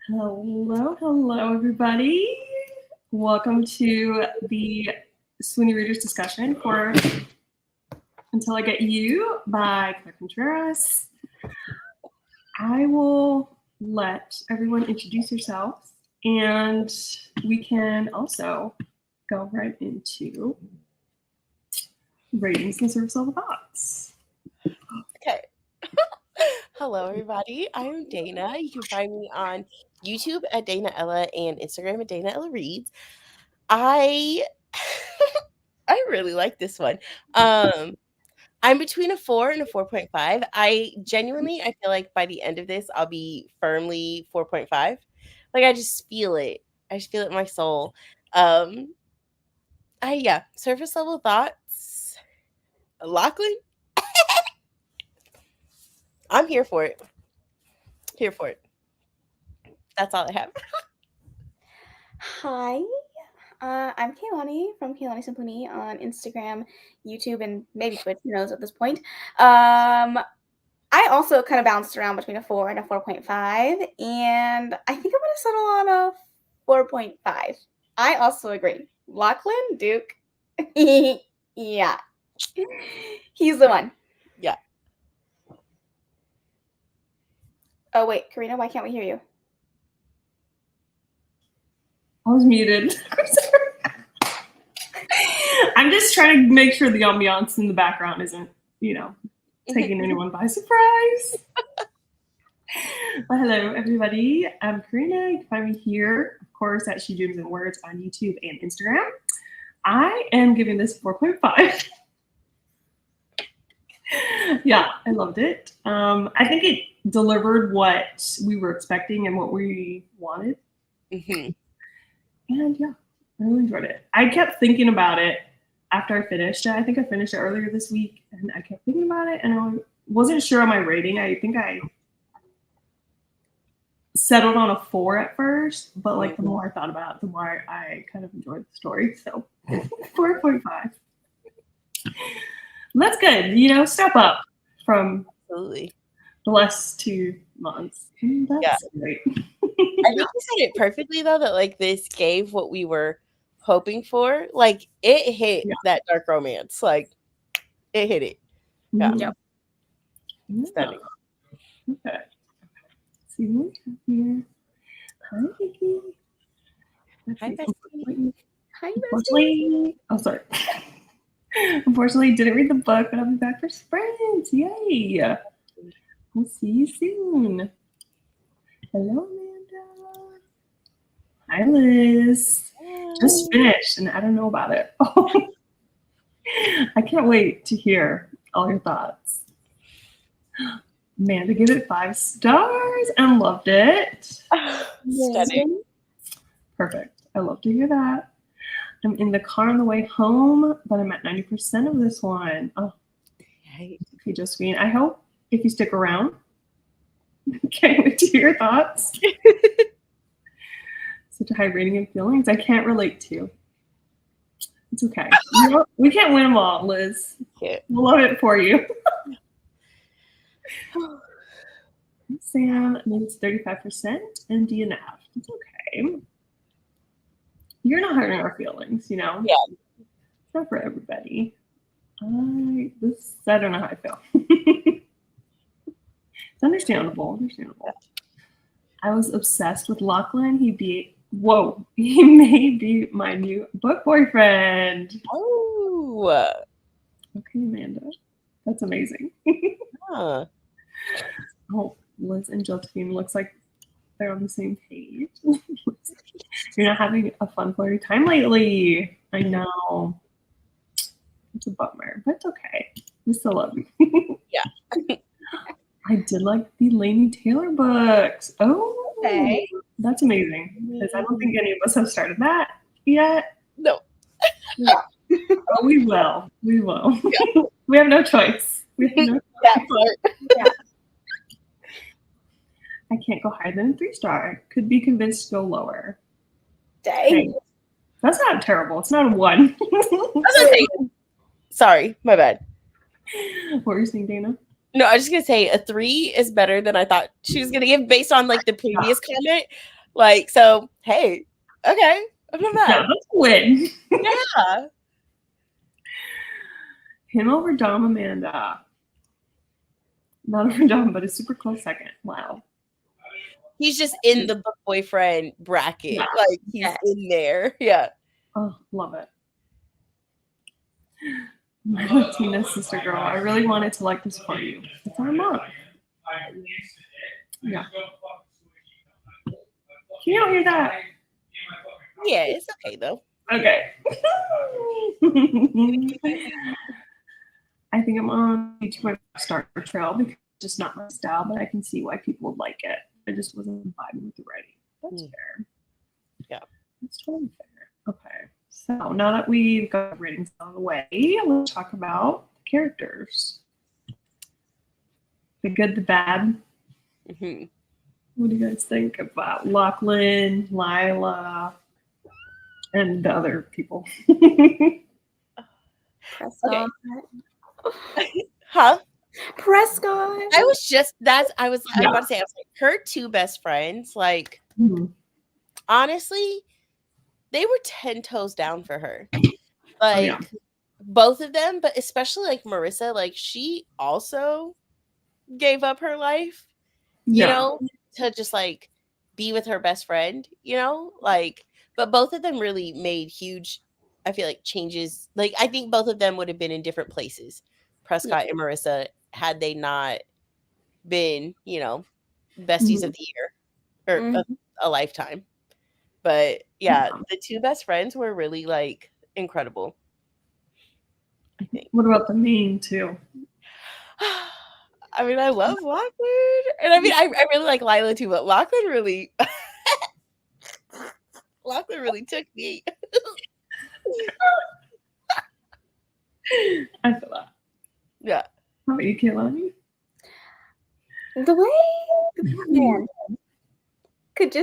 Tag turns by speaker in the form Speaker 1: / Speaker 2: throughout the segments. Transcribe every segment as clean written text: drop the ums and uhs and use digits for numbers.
Speaker 1: Hello, everybody. Welcome to the Swoony Readers discussion for Until I Get You by Claire Contreras. I will let everyone introduce yourselves, and we can also go right into ratings and surface level thoughts.
Speaker 2: Okay. Hello, everybody. I'm Dana. You can find me on YouTube at Dana Ella and Instagram at Dana Ella Reads. I really like this one. I'm between a 4 and a 4.5. I feel like by the end of this, I'll be firmly 4.5. Like I just feel it. I just feel it in my soul. Surface level thoughts. Lachlan, I'm here for it. Here for it. That's all I have.
Speaker 3: Hi, I'm KAYLANI from KAYLANI Swoony on Instagram, YouTube, and maybe Twitch. Who knows at this point? I also kind of bounced around between a 4 and a 4.5, and I think I'm going to settle on a 4.5. I also agree. Lachlan, Duke, yeah, he's the one.
Speaker 2: Yeah.
Speaker 3: Oh wait, Karina, why can't we hear you?
Speaker 1: I was muted. I'm just trying to make sure the ambiance in the background isn't, taking anyone by surprise. Well, hello, everybody. I'm Karina. You can find me here, of course, at She Dreams in Words on YouTube and Instagram. I am giving this 4.5. Yeah, I loved it. I think it delivered what we were expecting and what we wanted.
Speaker 2: Mm-hmm.
Speaker 1: And yeah, I really enjoyed it. I kept thinking about it after I finished it. I think I finished it earlier this week, and I kept thinking about it, and I wasn't sure on my rating. I think I settled on a 4 at first, but like the more I thought about it, the more I kind of enjoyed the story. So 4.5. That's good. Step up from
Speaker 2: Absolutely
Speaker 1: the last 2 months. That's great.
Speaker 2: I think you said it perfectly though, that like this gave what we were hoping for. Like it hit that dark romance. Like it hit it. Yeah.
Speaker 3: Yep.
Speaker 2: Stunning.
Speaker 1: Okay. See what we have here. Hi, Vicky.
Speaker 2: Hi, Bestie.
Speaker 3: Hi,
Speaker 1: Unfortunately, sorry. Unfortunately, didn't read the book, but I'll be back for sprints. Yay! We'll see you soon. Hello, Amanda. Hi, Liz. Just finished, and I don't know about it. I can't wait to hear all your thoughts. Amanda gave it 5 stars and loved it.
Speaker 2: Stunning.
Speaker 1: Perfect. I love to hear that. I'm in the car on the way home, but I'm at 90% of this one. Oh, okay, Josephine. I hope if you stick around, can't wait to hear your thoughts. Such a high rating and feelings I can't relate to. It's okay. We can't win them all, Liz. We'll love it for you. Sam, maybe it's 35% and DNF. It's okay. You're not hurting our feelings,
Speaker 2: Yeah.
Speaker 1: It's not for everybody. I don't know how I feel. It's understandable. I was obsessed with Lachlan. He may be my new book boyfriend.
Speaker 2: Oh.
Speaker 1: Okay, Amanda. That's amazing.
Speaker 2: Huh.
Speaker 1: Oh, Liz and Josephine looks like they're on the same page. You're not having a fun flirty time lately. I know. It's a bummer, but it's okay. We still love you.
Speaker 2: Yeah.
Speaker 1: I did like the Laini Taylor books. Oh,
Speaker 3: okay.
Speaker 1: That's amazing. Because I don't think any of us have started that yet.
Speaker 2: No.
Speaker 3: Yeah.
Speaker 1: Oh, we will. Yeah. We have no choice.
Speaker 2: Yeah.
Speaker 1: I can't go higher than a 3-star. Could be convinced to go lower.
Speaker 3: Dang.
Speaker 1: Okay. That's not terrible. It's not a 1.
Speaker 2: Sorry, my bad.
Speaker 1: What were you saying, Dana?
Speaker 2: No, I was just gonna say a 3 is better than I thought she was gonna give based on like the previous comment. Like, so hey, okay, I'm not
Speaker 1: Yeah,
Speaker 2: mad.
Speaker 1: that's a win.
Speaker 2: Yeah.
Speaker 1: Him over Dom Amanda. Not over Dom, but a super close second. Wow.
Speaker 2: He's just in the book boyfriend bracket.
Speaker 1: Yeah.
Speaker 2: Like he's in there. Yeah.
Speaker 1: Oh, love it. My Latina sister girl. I really wanted to like this for you. It's our month. Yeah. Can you not hear that?
Speaker 2: Yeah, it's okay though.
Speaker 1: Okay. I think I'm on my starter trail because it's just not my style, but I can see why people would like it. I just wasn't vibing with the writing. That's fair.
Speaker 2: Yeah.
Speaker 1: That's totally fair. Okay. So now that we've got ratings out of the way, let's talk about the characters. The good, the bad.
Speaker 2: Mm-hmm.
Speaker 1: What do you guys think about Lachlan, Lila, and the other people?
Speaker 3: Prescott.
Speaker 2: Huh?
Speaker 3: Prescott.
Speaker 2: I was about to say, I was like, her 2 best friends, like, honestly, they were 10 toes down for her. Like, both of them, but especially like Marissa, like, she also gave up her life, you know, to just like be with her best friend, you know, like, but both of them really made huge, I feel like, changes. Like, I think both of them would have been in different places, Prescott and Marissa, had they not been, you know, besties of the year or of a lifetime. But yeah, the 2 best friends were really like incredible, I think.
Speaker 1: What about the main two?
Speaker 2: I mean, I love Lachlan, and I mean, I really like Lila too, but Lachlan really took me.
Speaker 1: I feel that.
Speaker 2: Yeah.
Speaker 1: How about you, KAYLANI?
Speaker 3: The way man could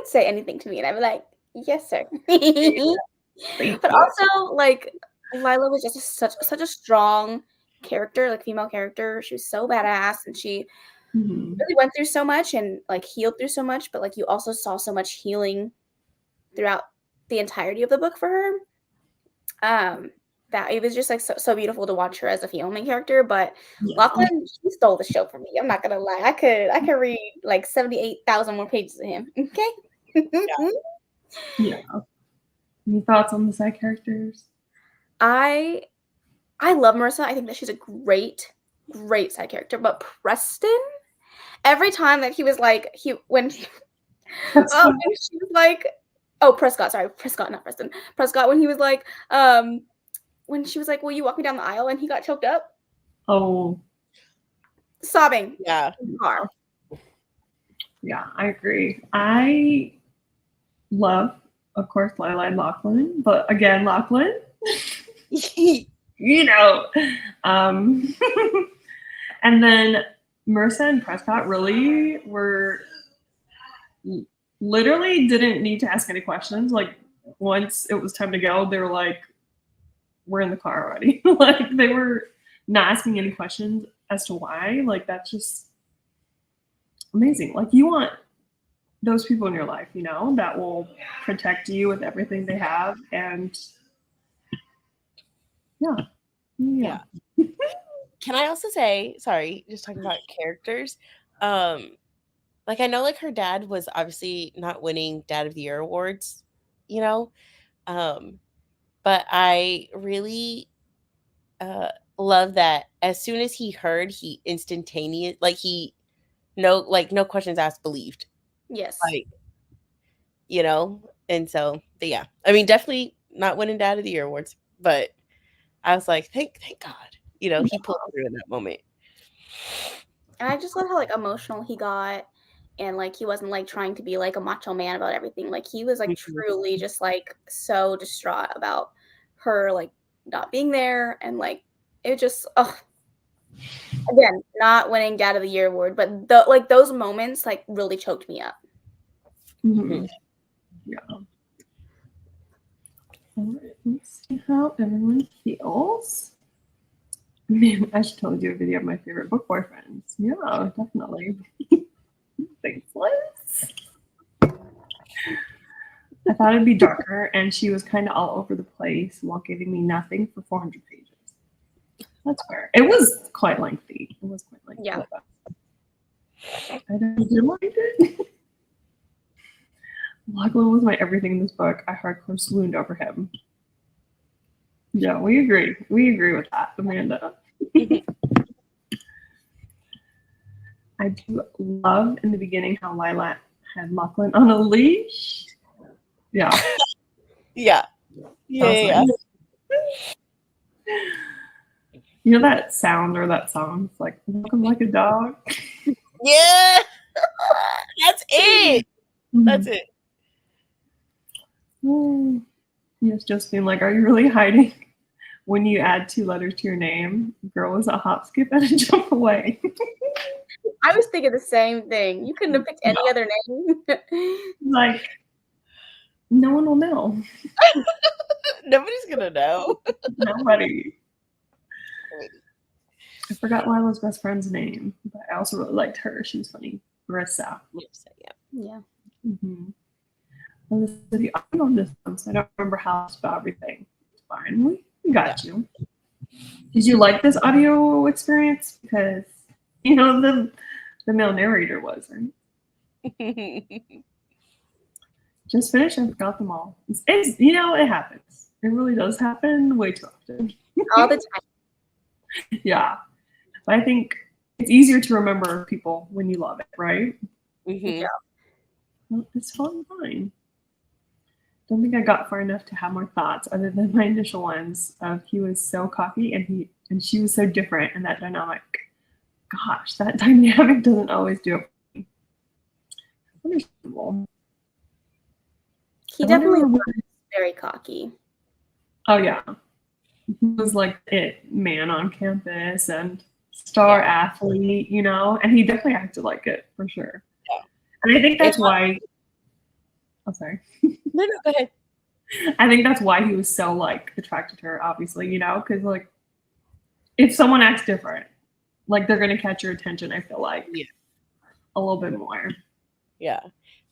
Speaker 3: say anything to me, and I'd be like, yes, sir. But also, like, Lila was just such a strong character, like female character. She was so badass, and she really went through so much and like healed through so much. But like, you also saw so much healing throughout the entirety of the book for her. That it was just like so beautiful to watch her as a female main character. But Lachlan, she stole the show from me. I'm not gonna lie. I could read like 78,000 more pages of him. Okay.
Speaker 1: Yeah. Any thoughts on the side characters?
Speaker 3: I love Marissa. I think that she's a great side character. But Preston, every time that he was like when she was like, oh, Prescott, sorry, Prescott, not Preston. Prescott, when he was like, when she was like, will you walk me down the aisle? And he got choked up.
Speaker 1: Oh.
Speaker 3: Sobbing.
Speaker 2: Yeah.
Speaker 1: Yeah, I agree. I love, of course, Lila and Lachlan, but again, Lachlan, you know. And then Marissa and Prescott really were literally didn't need to ask any questions. Like, once it was time to go, they were like, we're in the car already. Like, they were not asking any questions as to why. Like, that's just amazing. Like, you want those people in your life, you know, that will protect you with everything they have. And yeah.
Speaker 2: Can I also say, sorry, just talking about characters, like, I know, like, her dad was obviously not winning Dad of the Year awards, you know, but I really love that as soon as he heard, he instantaneous, like, no questions asked, believed.
Speaker 3: Yes.
Speaker 2: Like, you know, and so, but yeah, I mean, definitely not winning Dad of the Year awards, but I was like, thank God, you know, he pulled through in that moment.
Speaker 3: And I just love how like emotional he got, and like he wasn't like trying to be like a macho man about everything. Like he was like truly just like so distraught about her like not being there, and like it just again, not winning Dad of the Year award, but like those moments like really choked me up.
Speaker 1: Yeah. All right, let's see how everyone feels. Man, I should totally do a video of my favorite book boyfriends. Yeah, definitely. Thanks, Liz. I thought it'd be darker, and she was kind of all over the place while giving me nothing for 400 pages. That's fair. It was quite lengthy. It was quite lengthy.
Speaker 3: Yeah.
Speaker 1: I didn't like it. Lachlan was my everything in this book. I hardcore swooned over him. Yeah, we agree. We agree with that, Amanda. I do love in the beginning how Lila had Lachlan on a leash. Yeah.
Speaker 2: Yeah. Yeah.
Speaker 1: Nice. You know that sound or that song? It's like, welcome like a dog.
Speaker 2: Yeah. That's it. That's it.
Speaker 1: Yes, just being like, are you really hiding? When you add 2 letters to your name, girl is a hop, skip, and a jump away.
Speaker 3: I was thinking the same thing. You couldn't have picked any other name.
Speaker 1: Like, no one will know.
Speaker 2: Nobody's gonna know.
Speaker 1: Nobody. I forgot Lila's best friend's name, but I also really liked her. She was funny. Marissa.
Speaker 3: Yeah.
Speaker 1: Mm-hmm. I don't know this one, so I don't remember how to spell everything. It's fine. We got you. Did you like this audio experience? Because, you know, the male narrator was, right? Just finished and forgot them all. It's you know, it happens. It really does happen way too often.
Speaker 3: All the time.
Speaker 1: Yeah. But I think it's easier to remember people when you love it, right?
Speaker 2: Yeah.
Speaker 1: Well, it's fine. Don't think I got far enough to have more thoughts other than my initial ones of he was so cocky and she was so different, and that dynamic. Gosh, that dynamic doesn't always do it. Understandable.
Speaker 3: He definitely was very cocky.
Speaker 1: Oh yeah. He was like it man on campus and star athlete, you know, and he definitely acted like it for sure.
Speaker 2: Yeah.
Speaker 1: And I think that's why. Oh, sorry.
Speaker 2: No, go ahead.
Speaker 1: I think that's why he was so like attracted to her, obviously, you know, because like if someone acts different, like they're gonna catch your attention. I feel like a little bit more.
Speaker 2: Yeah.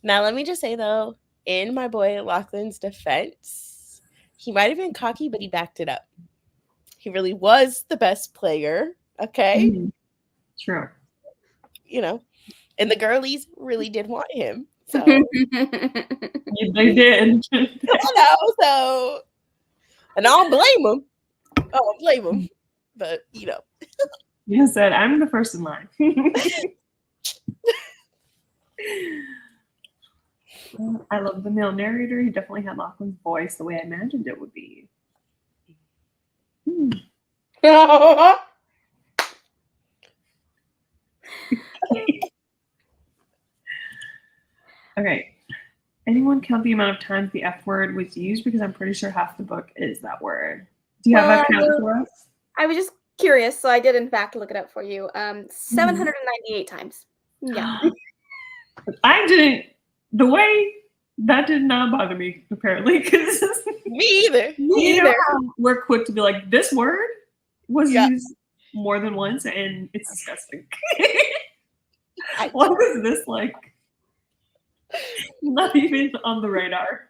Speaker 2: Now let me just say though, in my boy Lachlan's defense, he might have been cocky, but he backed it up. He really was the best player. Okay.
Speaker 1: Mm-hmm. True.
Speaker 2: You know, and the girlies really did want him. So
Speaker 1: Yeah, they did.
Speaker 2: I know, so and I don't blame him. I don't blame him. But you know.
Speaker 1: You said I'm the first in line. I love the male narrator. He definitely had Lachlan's voice the way I imagined it would be. Okay. Anyone count the amount of times the F word was used? Because I'm pretty sure half the book is that word. Do you have that count for us?
Speaker 3: I was just curious, so I did in fact look it up for you. 798 times. Yeah.
Speaker 1: I didn't. The way that did not bother me apparently, because
Speaker 2: Me either.
Speaker 1: We're quick to be like, this word was used more than once, and it's disgusting. Why was this like not even on the radar?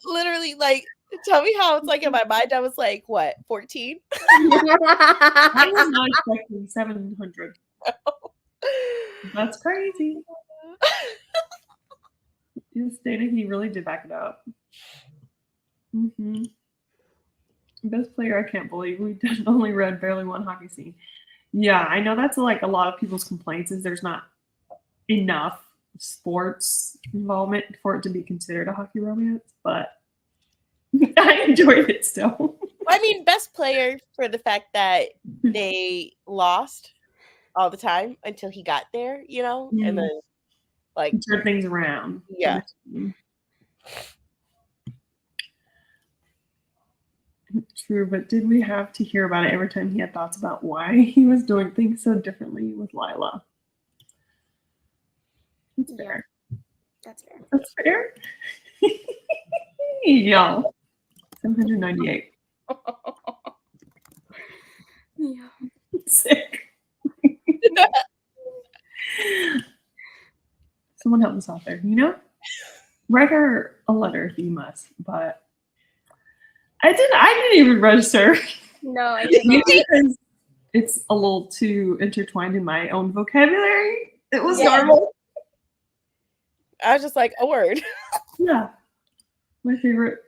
Speaker 2: Literally, like, tell me how it's like in my mind. I was like, what, 14?
Speaker 1: I was not expecting 700. That's crazy. Yes, Dana, he really did back it up. Mm-hmm. Best player, I can't believe we only read barely one hockey scene. Yeah, I know that's like a lot of people's complaints is there's not enough sports involvement for it to be considered a hockey romance, but I enjoyed it still.
Speaker 2: I mean, best player for the fact that they lost all the time until he got there, you know, and then like
Speaker 1: turn things around.
Speaker 2: Yeah.
Speaker 1: True, but did we have to hear about it every time he had thoughts about why he was doing things so differently with Lila? That's fair.
Speaker 3: That's fair.
Speaker 1: That's fair. Y'all. 798.
Speaker 3: Yeah.
Speaker 1: Sick. Someone help us out there. Write her a letter if you must. But I didn't even register.
Speaker 3: No, I didn't.
Speaker 1: Maybe because it's a little too intertwined in my own vocabulary. It was normal.
Speaker 2: I was just like, a word.
Speaker 1: Yeah. My favorite.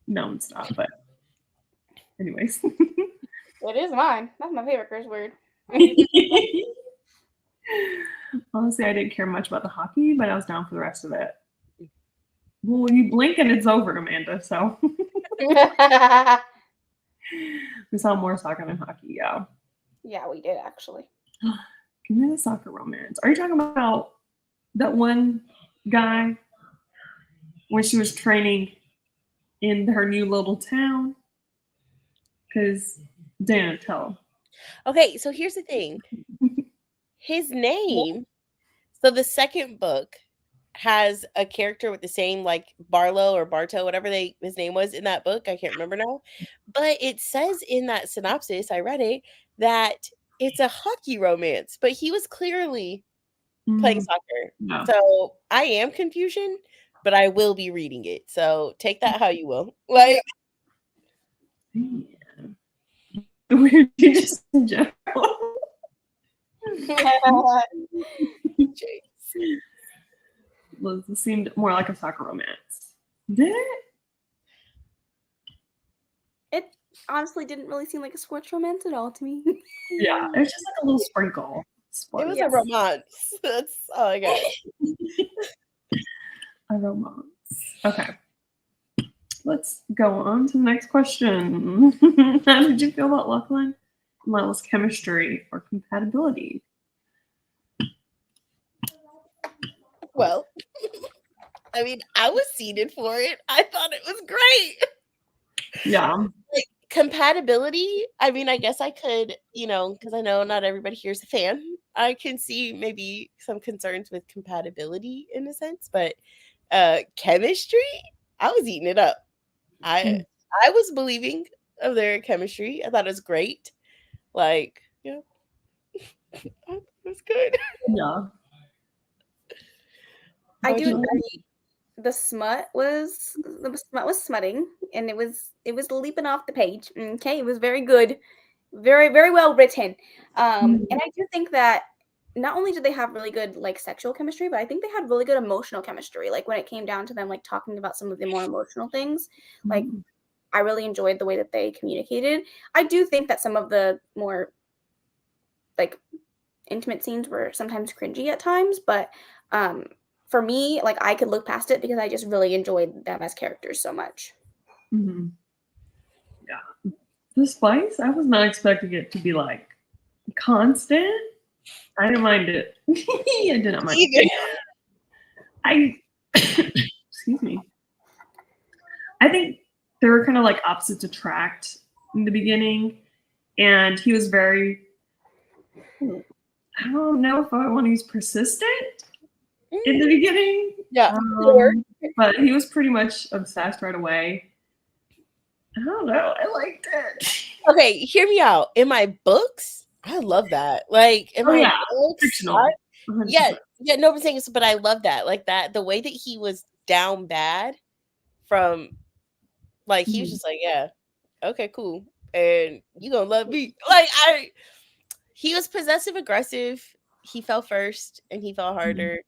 Speaker 1: No, it's not, but anyways.
Speaker 3: It is mine. That's my favorite curse word.
Speaker 1: Honestly, I didn't care much about the hockey, but I was down for the rest of it. Well, you blink and it's over, Amanda, so. We saw more soccer than hockey, yeah.
Speaker 3: Yeah, we did actually.
Speaker 1: Give me the soccer romance. Are you talking about that one guy when she was training in her new little town? Because Dana, tell.
Speaker 2: Okay, so here's the thing. His name, so the second book has a character with the same like Barlow or Bartow, whatever his name was in that book. I can't remember now. But it says in that synopsis, I read it, that it's a hockey romance, but he was clearly playing soccer.
Speaker 1: No.
Speaker 2: So I am confusion, but I will be reading it. So take that how you will. Like,
Speaker 1: weird just in general. Well, it seemed more like a soccer romance. Did it?
Speaker 3: It honestly didn't really seem like a sports romance at all to me.
Speaker 1: Yeah, it was just like a little sprinkle.
Speaker 2: it was a romance. That's all I got.
Speaker 1: A romance. Okay. Let's go on to the next question. How did you feel about Lachlan and Lila's chemistry or compatibility?
Speaker 2: Well, I mean, I was seated for it. I thought it was great.
Speaker 1: Yeah.
Speaker 2: Like, compatibility, I mean, I guess I could, because I know not everybody here is a fan. I can see maybe some concerns with compatibility in a sense, but chemistry, I was eating it up. I was believing of their chemistry. I thought it was great. Like, it was good.
Speaker 1: Yeah.
Speaker 3: I do agree. The smut was smutting, and it was leaping off the page. Okay, it was very good, very very well written. And I do think that not only did they have really good like sexual chemistry, but I think they had really good emotional chemistry. Like when it came down to them like talking about some of the more emotional things, like I really enjoyed the way that they communicated. I do think that some of the more like intimate scenes were sometimes cringy at times, but for me, like I could look past it because I just really enjoyed them as characters so much.
Speaker 1: Mm-hmm. Yeah. The spice, I was not expecting it to be like constant. I didn't mind it. I did not mind it. Excuse me. I think they were kind of like opposites attract in the beginning, and he was very, I don't know if I want to use persistent in the beginning.
Speaker 2: Yeah.
Speaker 1: But he was pretty much obsessed right away. I don't know. I liked it.
Speaker 2: Okay, hear me out. In my books, I love that. Like in my books,
Speaker 1: fictional.
Speaker 2: No, I'm saying, but I love that. Like that, the way that he was down bad from, like he was just like, yeah, okay, cool, and you gonna love me. Like he was possessive aggressive. He fell first, and he fell harder,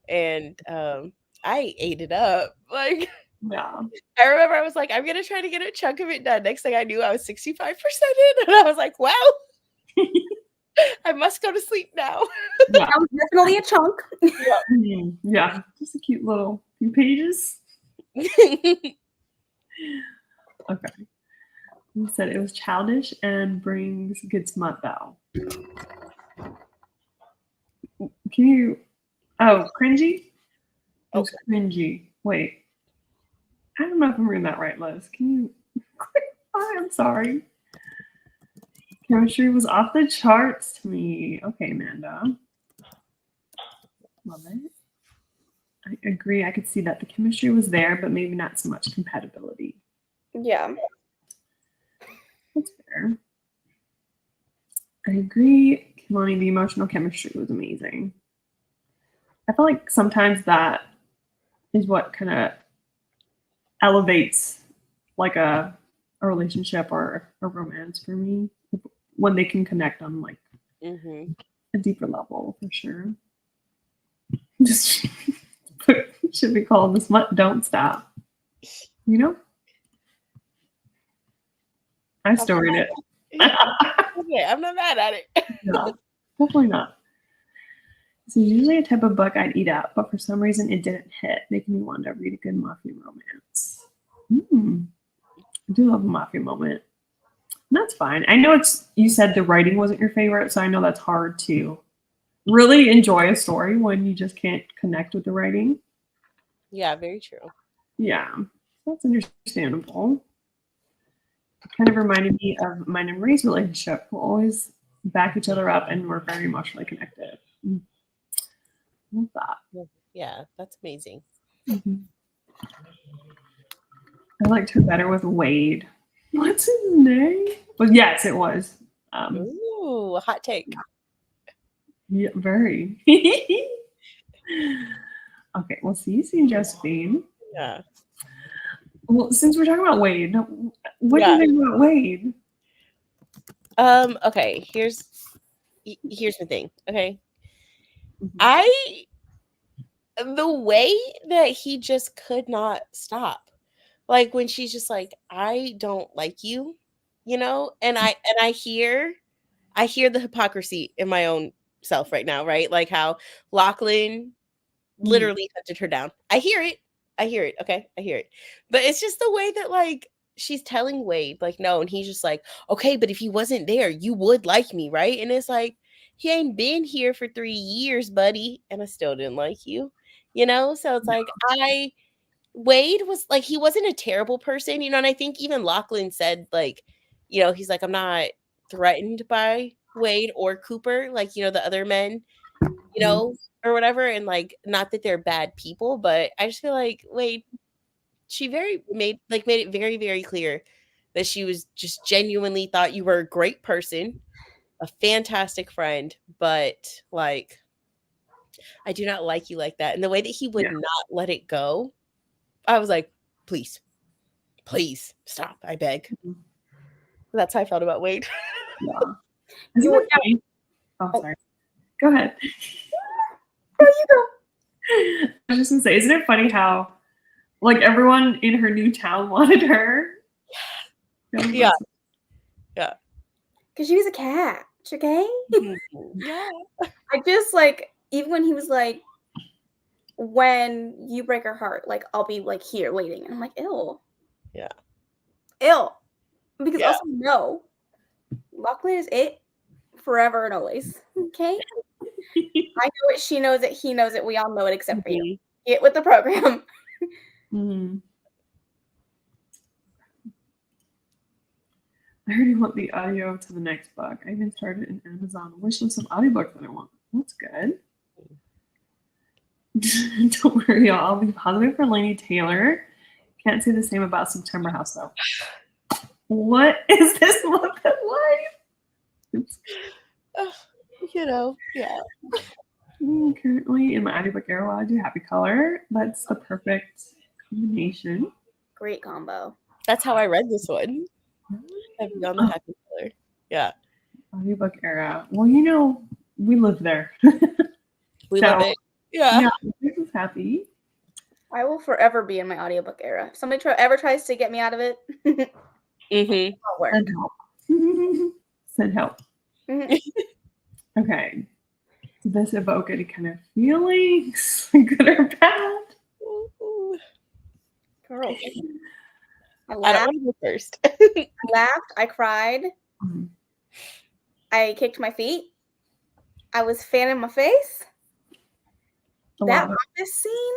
Speaker 2: and I ate it up. Like.
Speaker 1: Yeah.
Speaker 2: I remember I was like, I'm going to try to get a chunk of it done. Next thing I knew, I was 65% in. And I was like, wow, I must go to sleep now.
Speaker 3: Yeah. That was definitely a chunk.
Speaker 1: Yeah. Just a cute little few pages. Okay. You said it was childish and brings good smut though. Can you... Oh, cringy? It was cringy. Wait. I don't know if I'm reading that right, Liz. Can you clarify? I'm sorry. Chemistry was off the charts to me. Okay, Amanda. Love it. I agree. I could see that the chemistry was there, but maybe not so much compatibility.
Speaker 3: Yeah.
Speaker 1: That's fair. I agree. KAYLANI, the emotional chemistry was amazing. I feel like sometimes that is what kind of elevates like a relationship or a romance for me, when they can connect on like a deeper level, for sure. Just should be called the smut don't stop. You know? I storied it.
Speaker 2: Okay, I'm not mad at it.
Speaker 1: No, definitely not. This is usually a type of book I'd eat up, but for some reason it didn't hit, making me want to read a good mafia romance. I do love a mafia moment. And that's fine. I know you said the writing wasn't your favorite, so I know that's hard to really enjoy a story when you just can't connect with the writing.
Speaker 2: Yeah, very true.
Speaker 1: Yeah, that's understandable. It kind of reminded me of mine and Ray's relationship. We'll always back each other up, and we're very emotionally connected. Love that.
Speaker 2: Yeah, that's amazing.
Speaker 1: Mm-hmm. I liked her better with Wade. What's his name? Well, yes, it was.
Speaker 2: Ooh, hot take.
Speaker 1: Yeah, very. Okay, well, see you, Josephine.
Speaker 2: Yeah.
Speaker 1: Well, since we're talking about Wade, what do you think about Wade?
Speaker 2: Okay, here's the thing. Okay. The way that he just could not stop. Like when she's just like, I don't like you, you know? And I hear the hypocrisy in my own self right now, right? Like how Lachlan literally hunted her down. I hear it. Okay. I hear it. But it's just the way that like she's telling Wade, like, no, and he's just like, okay, but if he wasn't there, you would like me, right? And it's like, he ain't been here for 3 years, buddy, and I still didn't like you. You know? So it's like Wade was like, he wasn't a terrible person, you know, and I think even Lachlan said, like, you know, he's like, I'm not threatened by Wade or Cooper, like, you know, the other men, you know, or whatever. And like, not that they're bad people, but I just feel like Wade, she made it very, very clear that she was just genuinely thought you were a great person, a fantastic friend, but like, I do not like you like that. And the way that he would not let it go, I was like, please stop. I beg. That's how I felt about Wade.
Speaker 1: Yeah. Isn't it funny? Oh, sorry. Go ahead.
Speaker 3: There you go.
Speaker 1: I was just gonna say, isn't it funny how like everyone in her new town wanted her?
Speaker 2: Yeah. Yeah.
Speaker 3: Because she was a cat, okay?
Speaker 2: Yeah.
Speaker 3: I just like, even when he was like, when you break her heart, like I'll be like here waiting. And I'm like, ew.
Speaker 2: Yeah.
Speaker 3: Ew. Because also no. Lachlan is it forever and always. Okay? I know it, she knows it, he knows it, we all know it except for you. Get with the program.
Speaker 1: I already want the audio to the next book. I even started an Amazon wish list of audiobooks that I want. That's good. Don't worry, y'all. I'll be positive for Laini Taylor. Can't say the same about September House, though. What is this Muppet life? Oops.
Speaker 2: You know, yeah.
Speaker 1: Currently in my audiobook era, while I do Happy Color, that's the perfect combination.
Speaker 3: Great combo.
Speaker 2: That's how I read this one. I've done the Happy Color. Yeah.
Speaker 1: Audiobook era. Well, you know, we live there.
Speaker 2: We love it. Yeah.
Speaker 1: This is happy.
Speaker 3: I will forever be in my audiobook era. If somebody ever tries to get me out of it, I'll work.
Speaker 1: Send help. Send help. Okay. Does this evoke any kind of feelings, good or bad?
Speaker 3: Girl.
Speaker 2: I don't want to go first.
Speaker 3: I laughed. I cried. I kicked my feet. I was fanning my face. That office scene.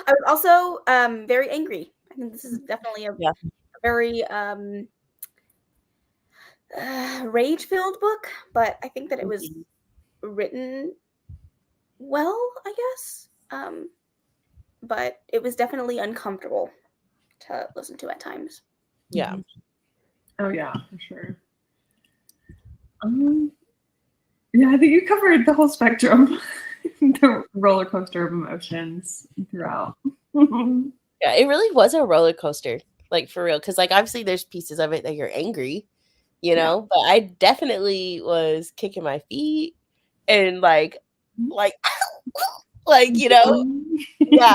Speaker 3: I was also very angry. I think this is definitely a very rage-filled book, but I think that it was written well, I guess. But it was definitely uncomfortable to listen to at times.
Speaker 2: Yeah.
Speaker 1: Oh yeah, for sure. Yeah, I think you covered the whole spectrum, the roller coaster of emotions throughout.
Speaker 2: Yeah, it really was a roller coaster, like for real. Because like obviously there's pieces of it that you're angry, you
Speaker 1: Yeah.
Speaker 2: know, but I definitely was kicking my feet and like like you know, yeah,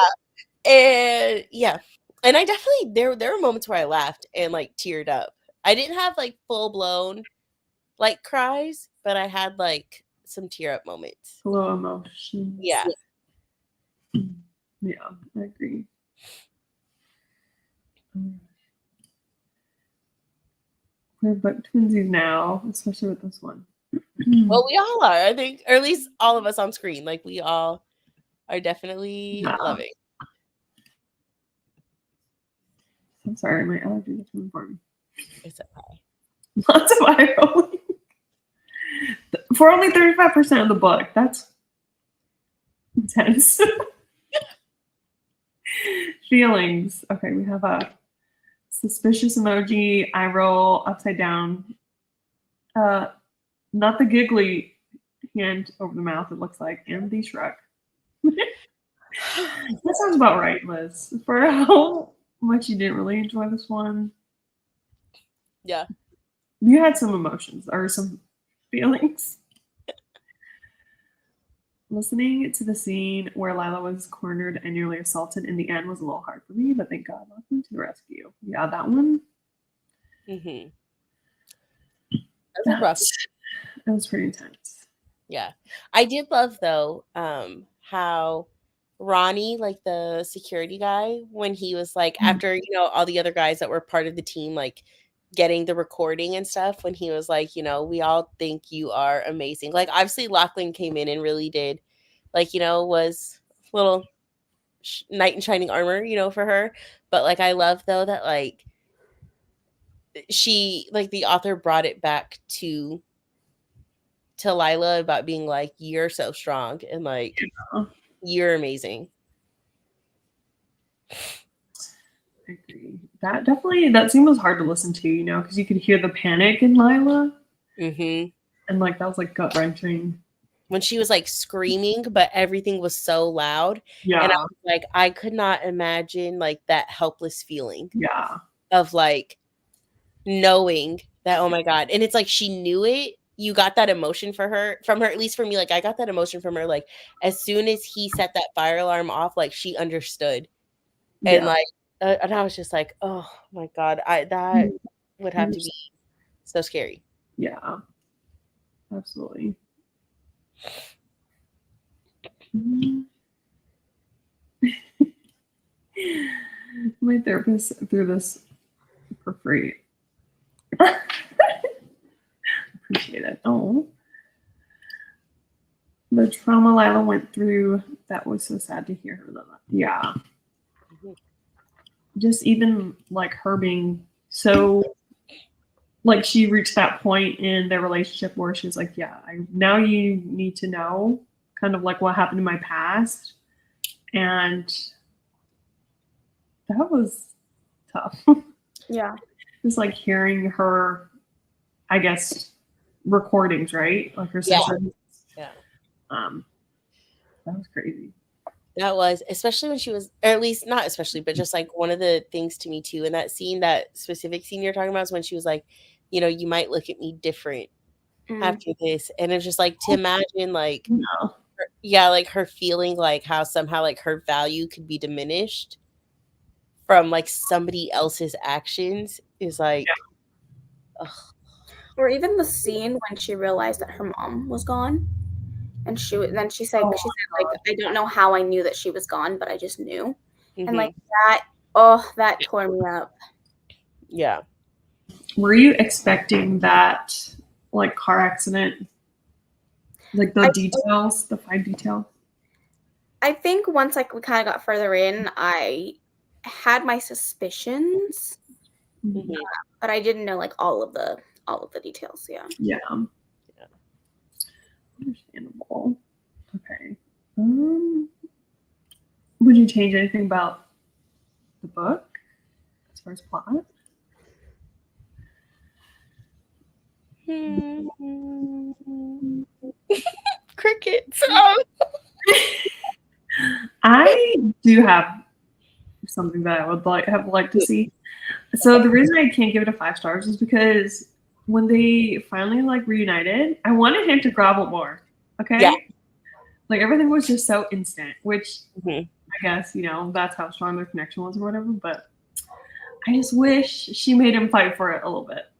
Speaker 2: and yeah, and I definitely there were moments where I laughed and like teared up. I didn't have like full blown like cries, but I had like some tear up moments.
Speaker 1: Low emotions.
Speaker 2: Yeah.
Speaker 1: Yeah, I agree. We're book twinsies now, especially with this one.
Speaker 2: Well, we all are, I think, or at least all of us on screen. Like we all are definitely loving.
Speaker 1: I'm sorry, my allergies are coming for me.
Speaker 2: It's okay.
Speaker 1: Lots of eye rolling. For only 35% of the book. That's intense. Feelings. Okay, we have a suspicious emoji, eye roll, upside down. Not the giggly hand over the mouth, it looks like, and the shrug. That sounds about right, Liz. For how much you didn't really enjoy this one.
Speaker 2: Yeah.
Speaker 1: You had some emotions or some feelings. Listening to the scene where Lila was cornered and nearly assaulted in the end was a little hard for me, but thank God Lila came to the rescue. Yeah, that one.
Speaker 2: Mm-hmm. That was rough.
Speaker 1: That was pretty intense.
Speaker 2: Yeah. I did love though, how Ronnie, like the security guy, when he was like after, you know, all the other guys that were part of the team, like getting the recording and stuff, when he was like, you know, we all think you are amazing. Like obviously Lachlan came in and really did, like, you know, was a little knight in shining armor, you know, for her. But like I love though that like she, like the author brought it back to Lila about being like, you're so strong and like you're amazing.
Speaker 1: I agree. That scene was hard to listen to, you know, because you could hear the panic in Lila.
Speaker 2: Mm-hmm.
Speaker 1: And like that was like gut wrenching.
Speaker 2: When she was like screaming, but everything was so loud.
Speaker 1: Yeah.
Speaker 2: And I was like, I could not imagine like that helpless feeling.
Speaker 1: Yeah.
Speaker 2: Of like knowing that, oh my God. And it's like she knew it. You got that emotion from her, at least for me. Like I got that emotion from her. Like as soon as he set that fire alarm off, like she understood. And like and I was just like, oh my God, that would have to be so scary.
Speaker 1: Yeah, absolutely. My therapist threw this for free. Appreciate it. Oh, the trauma Lila went through, that was so sad to hear her. Yeah. Just even like her being so, like she reached that point in their relationship where she was like, yeah, now you need to know kind of like what happened in my past. And that was tough.
Speaker 3: Yeah.
Speaker 1: Just like hearing her, I guess, recordings, right? Like her sessions.
Speaker 2: Yeah.
Speaker 1: That was crazy.
Speaker 2: That was, especially when she was, or at least not especially, but just like one of the things to me too. In that scene, that specific scene you're talking about is when she was like, you know, you might look at me different after this. And it's just like to imagine like, like her feeling like how somehow like her value could be diminished from like somebody else's actions is like,
Speaker 3: or even the scene when she realized that her mom was gone. And then she said, like, I don't know how I knew that she was gone, but I just knew. And like that tore me up.
Speaker 2: Yeah.
Speaker 1: Were you expecting that like car accident? Like the details, the fine details?
Speaker 3: I think once like we kind of got further in, I had my suspicions, but I didn't know like all of the details. Yeah.
Speaker 1: Yeah. Understandable. Okay. Would you change anything about the book as far as plot?
Speaker 2: Crickets.
Speaker 1: I do have something that I would like to see. So the reason I can't give it a 5 stars is because when they finally like reunited, I wanted him to grovel more. Okay.
Speaker 2: Yeah.
Speaker 1: Like everything was just so instant, which
Speaker 2: Mhm.
Speaker 1: I guess, that's how strong their connection was or whatever. But I just wish she made him fight for it a little bit.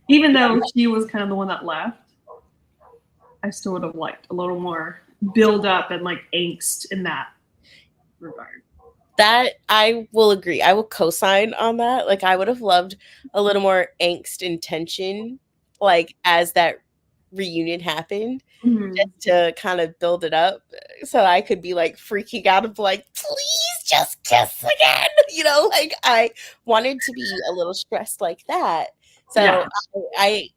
Speaker 1: Even though she was kind of the one that left, I still would have liked a little more build up and like angst in that regard.
Speaker 2: That I will agree. I will co-sign on that. Like I would have loved a little more angst and tension, like as that reunion happened, just to kind of build it up, so I could be like freaking out of like, please just kiss again. Like I wanted to be a little stressed like that. So
Speaker 1: Yeah.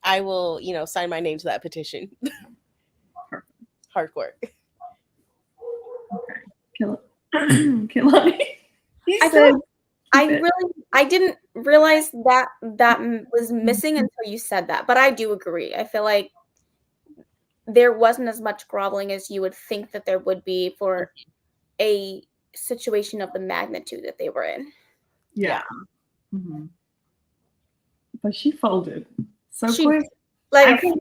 Speaker 2: I will, sign my name to that petition. Hardcore.
Speaker 1: Okay. KAYLANI.
Speaker 3: I didn't realize that was missing until you said that, but I do agree. I feel like there wasn't as much groveling as you would think that there would be for a situation of the magnitude that they were in.
Speaker 1: Yeah. Mm-hmm. But she folded so
Speaker 3: She,
Speaker 1: quick.
Speaker 3: like
Speaker 1: I can't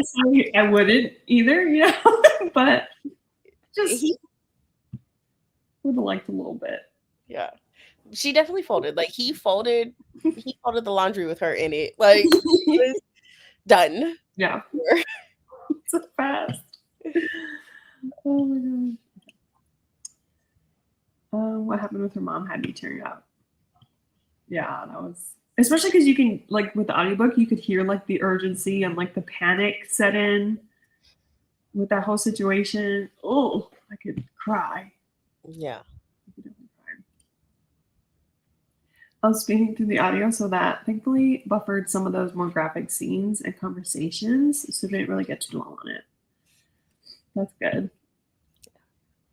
Speaker 1: say I wouldn't either, but just would have liked a little bit.
Speaker 2: Yeah. She definitely folded. Like he folded the laundry with her in it. Like it was done.
Speaker 1: Yeah. So fast. Oh my god. What happened with her mom had me tearing up. Yeah, that was especially because you can like with the audiobook, you could hear like the urgency and like the panic set in with that whole situation. Oh, I could cry.
Speaker 2: Yeah.
Speaker 1: I was speaking through the audio, so that thankfully buffered some of those more graphic scenes and conversations, so they didn't really get to dwell on it. That's good.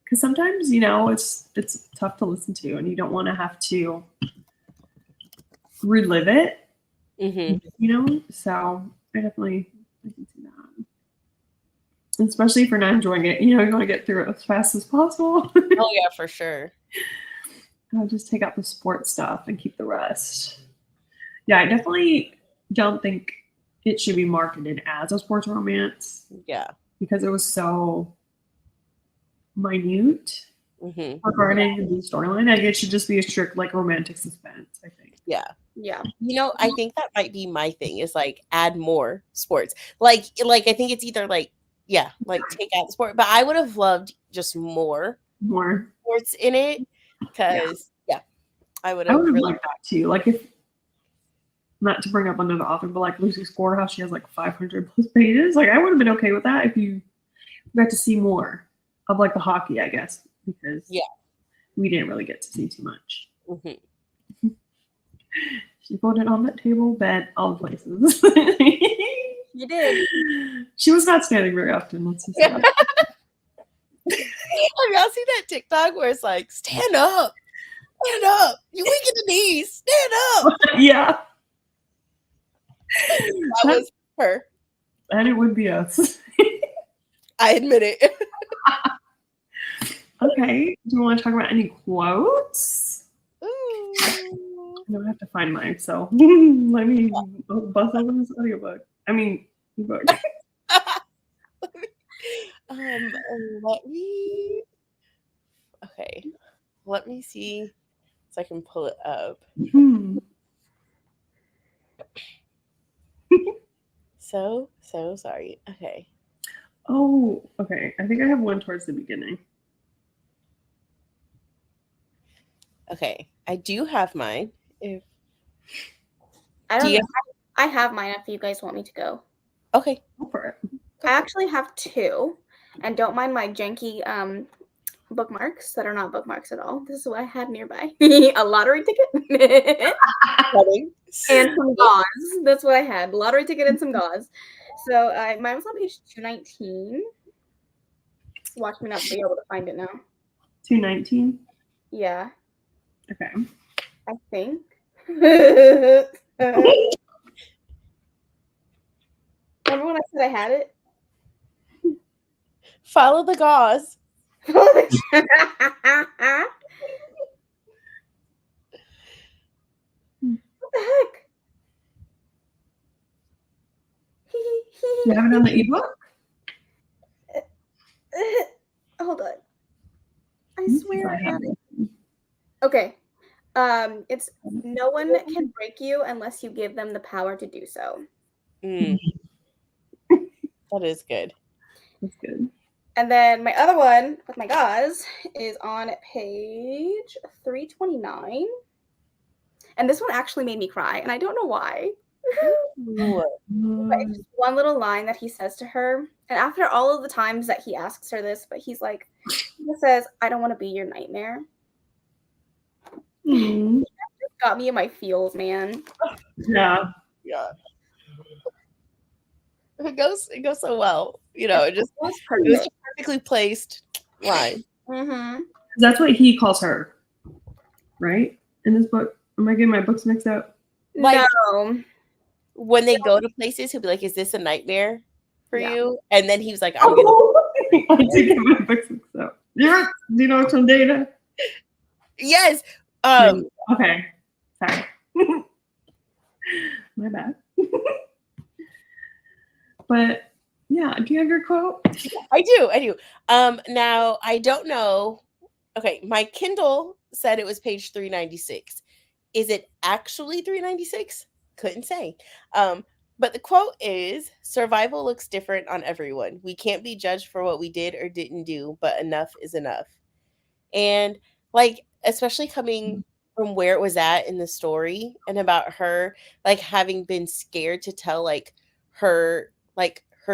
Speaker 1: Because sometimes, it's tough to listen to, and you don't want to have to relive it.
Speaker 2: Mm-hmm.
Speaker 1: So I definitely can see that. Especially if you're not enjoying it, you want to get through it as fast as possible.
Speaker 2: Oh yeah, for sure.
Speaker 1: I'll just take out the sports stuff and keep the rest. Yeah, I definitely don't think it should be marketed as a sports romance.
Speaker 2: Yeah.
Speaker 1: Because it was so minute regarding the storyline. Like it should just be a strict like romantic suspense, I think.
Speaker 2: Yeah.
Speaker 3: Yeah.
Speaker 2: I think that might be my thing is like add more sports. Like I think it's either like take out the sport, but I would have loved just more sports in it because I would have
Speaker 1: really liked that too. Like if not to bring up another author, but like Lucy Score, how she has like 500 plus pages. Like I would have been okay with that if you got to see more of like the hockey, I guess, because we didn't really get to see too much.
Speaker 2: Mm-hmm.
Speaker 1: She put it on that table, bed, all the places.
Speaker 3: You did.
Speaker 1: She was not standing very often. Let's just say that.
Speaker 2: Have y'all seen that TikTok where it's like, stand up, you weak in the knees, stand up.
Speaker 1: Yeah.
Speaker 2: That was her.
Speaker 1: And it would be us.
Speaker 2: I admit it.
Speaker 1: Okay. Do you want to talk about any quotes?
Speaker 2: Ooh.
Speaker 1: I don't have to find mine, so let me bust open this audiobook. I mean, book.
Speaker 2: Let me see so I can pull it up. So sorry. Okay.
Speaker 1: Oh, okay. I think I have one towards the beginning.
Speaker 2: Okay. I do have mine.
Speaker 3: I have mine if you guys want me to go.
Speaker 2: Okay.
Speaker 1: Go for it.
Speaker 3: I actually have 2, and don't mind my janky bookmarks that are not bookmarks at all. This is what I had nearby. A lottery ticket and some gauze. That's what I had. Lottery ticket and some gauze. So mine was on page 219. Watch me not be able to find it now.
Speaker 1: 219?
Speaker 3: Yeah.
Speaker 1: Okay.
Speaker 3: I think. Remember when I said I had it?
Speaker 2: Follow the gauze.
Speaker 3: What the heck?
Speaker 1: You have it on the ebook?
Speaker 3: Hold on. I swear I have it. Okay. It's no one can break you unless you give them the power to do so.
Speaker 2: That is good.
Speaker 1: That's good.
Speaker 3: And then my other one with my gauze is on page 329. And this one actually made me cry, and I don't know why. But it's just one little line that he says to her. And after all of the times that he asks her this, but he says, I don't want to be your nightmare.
Speaker 1: Mm.
Speaker 3: It got me in my feels, man.
Speaker 1: Yeah.
Speaker 2: Yeah. It goes so well. You know, it was perfectly placed line.
Speaker 3: Mm-hmm.
Speaker 1: That's what he calls her, right? In this book. Am I getting my books mixed up?
Speaker 2: Like,
Speaker 3: no.
Speaker 2: When they go to places, he'll be like, is this a nightmare for you? And then he was like,
Speaker 1: I did get my books mixed up. Do you know some data?
Speaker 2: Yes.
Speaker 1: Okay. Sorry. My bad. But yeah, do you have your quote?
Speaker 2: I do. Now I don't know. Okay, my Kindle said it was page 396. Is it actually 396? Couldn't say. But the quote is, survival looks different on everyone. We can't be judged for what we did or didn't do, but enough is enough. And like, especially coming from where it was at in the story and about her, like having been scared to tell like her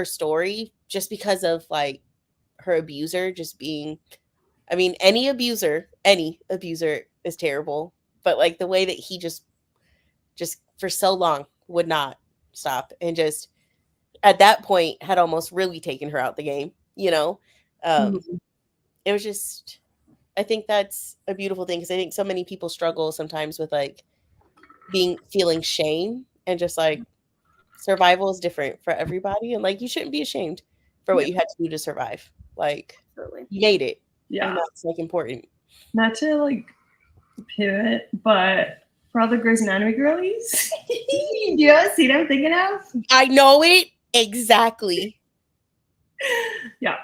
Speaker 2: story just because of like her abuser just being, I mean, any abuser is terrible, but like the way that he just for so long would not stop and just at that point had almost really taken her out the game, you know. It was just, I think that's a beautiful thing because I think so many people struggle sometimes with like feeling shame, and just like survival is different for everybody, and like you shouldn't be ashamed for what you had to do to survive. Like, you made it.
Speaker 1: Yeah.
Speaker 2: And that's like important.
Speaker 1: Not to like pivot, but for all the Grey's Anatomy girlies, do you see what I'm thinking of?
Speaker 2: I know it exactly.
Speaker 1: Yeah.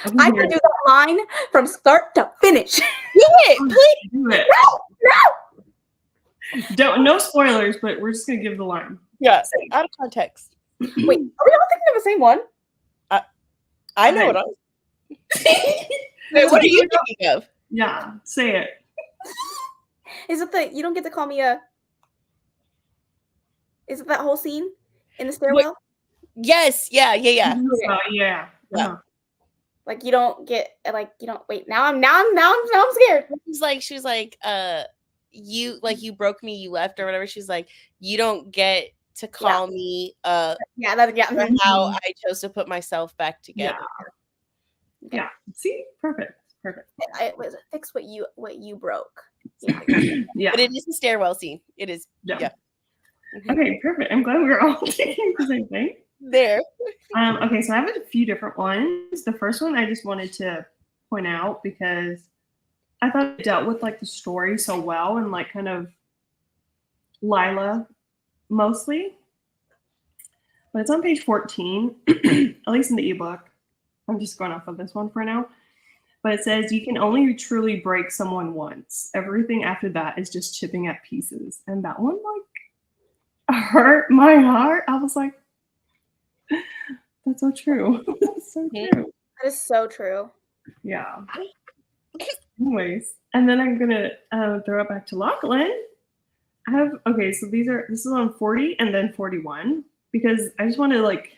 Speaker 3: I can do that line from start to finish.
Speaker 2: Do it, please.
Speaker 1: Do it. No spoilers, but we're just gonna give the line.
Speaker 2: Yeah, out of context.
Speaker 3: Wait, are we all thinking of the same one?
Speaker 2: I know what I'm. Wait, what are you thinking of?
Speaker 1: Yeah, say it.
Speaker 3: Is it you don't get to call me a? Is it that whole scene in the stairwell?
Speaker 2: Yes, yeah.
Speaker 1: Okay. Yeah.
Speaker 3: Like you don't get wait, now I'm scared.
Speaker 2: She was like, you broke me, you left or whatever. She's like, you don't get to call me for how I chose to put myself back together.
Speaker 1: Yeah. See? Perfect.
Speaker 3: It was fix what you broke.
Speaker 1: Yeah.
Speaker 2: But it is a stairwell scene. It is. Yeah.
Speaker 1: Okay, perfect. I'm glad we were all thinking the same thing.
Speaker 2: There.
Speaker 1: Okay, so I have a few different ones. The first one I just wanted to point out because I thought it dealt with like the story so well and like kind of Lila mostly. But it's on page 14, at least in the ebook. I'm just going off of this one for now. But it says, you can only truly break someone once. Everything after that is just chipping at pieces. And that one like hurt my heart. I was like, that's so true. That's so true.
Speaker 3: That is so true.
Speaker 1: Yeah. Anyways, and then I'm gonna throw it back to Lachlan. So this is on 40 and then 41 because I just want to like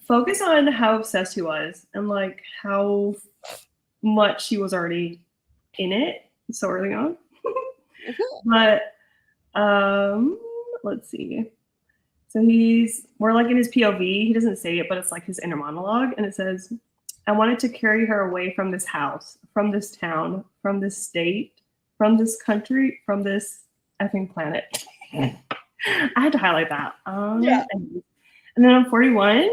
Speaker 1: focus on how obsessed he was and like how much he was already in it so early on. But let's see. So we're like in his POV. He doesn't say it, but it's like his inner monologue. And it says, I wanted to carry her away from this house, from this town, from this state, from this country, from this effing planet. I had to highlight that.
Speaker 2: Yeah.
Speaker 1: And then on 41,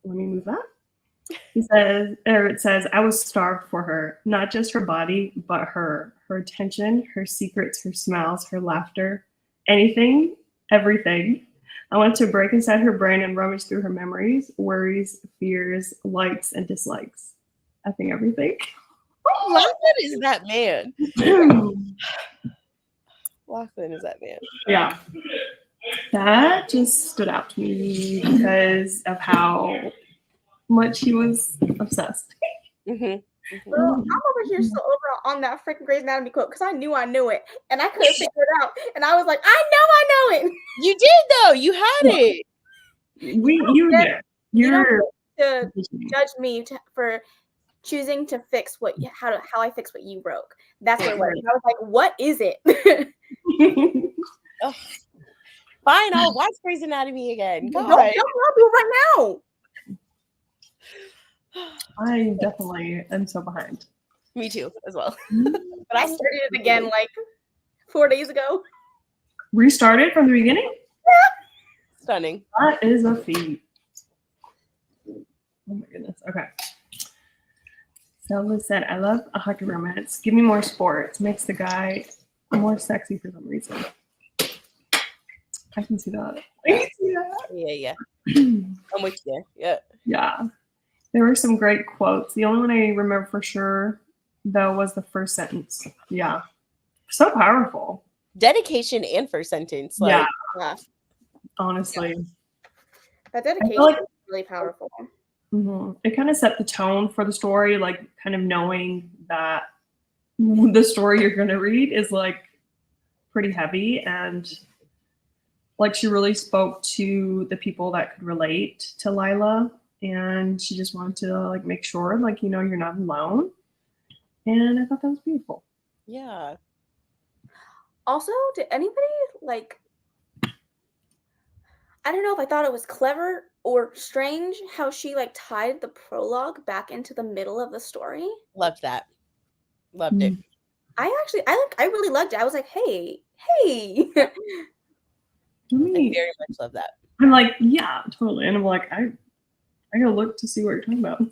Speaker 1: let me move that. It says, I was starved for her, not just her body, but her attention, her secrets, her smiles, her laughter, anything, everything. I wanted to break inside her brain and rummage through her memories, worries, fears, likes, and dislikes. I think everything.
Speaker 2: Lachlan is that man. Lachlan is that man.
Speaker 1: Yeah. That just stood out to me because of how much he was obsessed.
Speaker 2: Mm-hmm.
Speaker 3: Girl, I'm over here so over on that freaking Grey's Anatomy quote because I knew it and I couldn't figure it out. And I was like, I know it.
Speaker 2: You did though. You had it.
Speaker 3: You don't get to judge me for choosing to fix how I fix what you broke. That's what it was. I was like, what is it?
Speaker 2: Oh. Fine, I'll watch Grey's Anatomy again. God.
Speaker 3: Don't do it right now.
Speaker 1: I definitely am so behind.
Speaker 2: Me too, as well.
Speaker 3: But I started it again like 4 days ago.
Speaker 1: Restarted from the beginning?
Speaker 2: Stunning.
Speaker 1: That is a feat. Oh my goodness. Okay. Selma said, I love a hockey romance. Give me more sports. Makes the guy more sexy for some reason. I can see that.
Speaker 2: Yeah. I'm with you there.
Speaker 1: Yeah. There were some great quotes. The only one I remember for sure, though, was the first sentence. Yeah. So powerful.
Speaker 2: Dedication and first sentence. Like,
Speaker 3: yeah.
Speaker 1: Honestly.
Speaker 3: Yeah. That dedication is really powerful.
Speaker 1: Mm-hmm. It kind of set the tone for the story, like kind of knowing that the story you're going to read is like pretty heavy, and like she really spoke to the people that could relate to Lila, and she just wanted to like make sure like, you know, you're not alone. And I thought that was beautiful.
Speaker 2: Yeah.
Speaker 3: Also, did anybody like, I don't know if I thought it was clever or strange how she like tied the prologue back into the middle of the story.
Speaker 2: Loved that. Loved it.
Speaker 3: I really liked it. I was like, hey.
Speaker 2: I very much love that.
Speaker 1: I'm like, yeah, totally. And I'm like, I gotta look to see what you're talking about.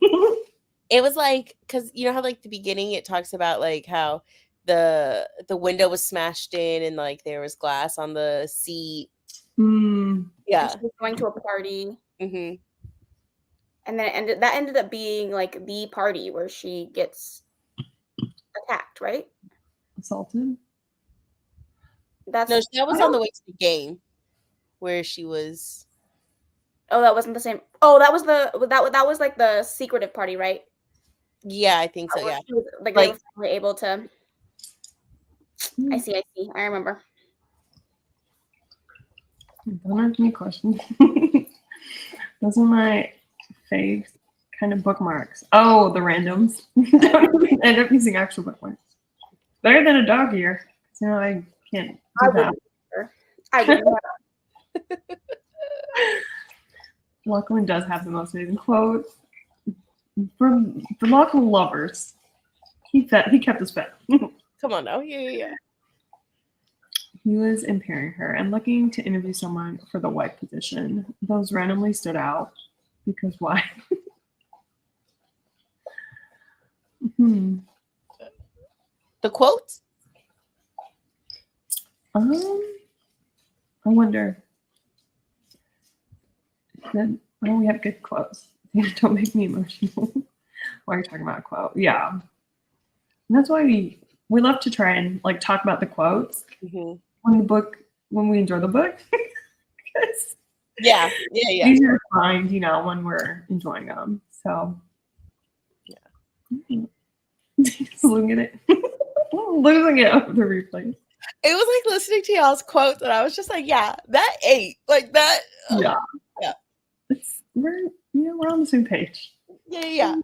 Speaker 2: It was like, because you know how like the beginning it talks about like how the window was smashed in and like there was glass on the seat. Yeah.
Speaker 3: She was going to a party.
Speaker 2: Mm-hmm.
Speaker 3: And then that ended up being like the party where she gets attacked, right?
Speaker 1: Assaulted?
Speaker 2: That was on the way to the game where she was.
Speaker 3: Oh, that wasn't the same. Oh, that was like the secretive party, right?
Speaker 2: Yeah, I think so. Yeah,
Speaker 3: she was, like they were finally able to. I see. I remember.
Speaker 1: Don't ask me questions. Those are my fave kind of bookmarks. Oh, the randoms. I end up using actual bookmarks. Better than a dog ear. You know, I can't do that.
Speaker 3: I would.
Speaker 1: Lachlan does have the most amazing quotes. For Lachlan lovers, he kept us fed.
Speaker 2: Come on now. Yeah.
Speaker 1: He was impairing her and looking to interview someone for the wife position. Those randomly stood out because why?
Speaker 2: The quotes?
Speaker 1: I wonder. We have good quotes. Don't make me emotional while you're talking about a quote. Yeah. And that's why we love to try and like talk about the quotes when we enjoy the book.
Speaker 2: Yeah.
Speaker 1: Easier to find, you know, when we're enjoying them. So yeah. Just losing it. Losing it over the replay.
Speaker 2: It was like listening to y'all's quotes, and I was just like, yeah, that ate. Like that.
Speaker 1: Yeah. We're on the same page.
Speaker 2: Yeah.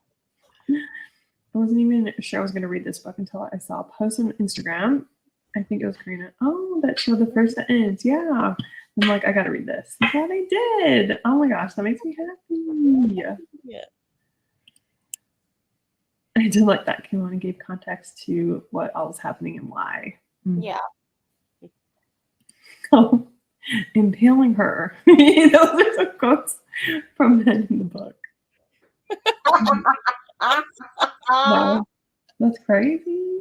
Speaker 1: I wasn't even sure I was going to read this book until I saw a post on Instagram. I think it was Karina. Oh, that showed the first sentence. Yeah. I'm like, I got to read this. Yeah, they did. Oh my gosh, that makes me happy.
Speaker 2: Yeah.
Speaker 1: I did like that KAYLANI gave context to what all was happening and why.
Speaker 3: Yeah.
Speaker 1: So, impaling her. Those are some quotes from men in the book. Wow, that's crazy.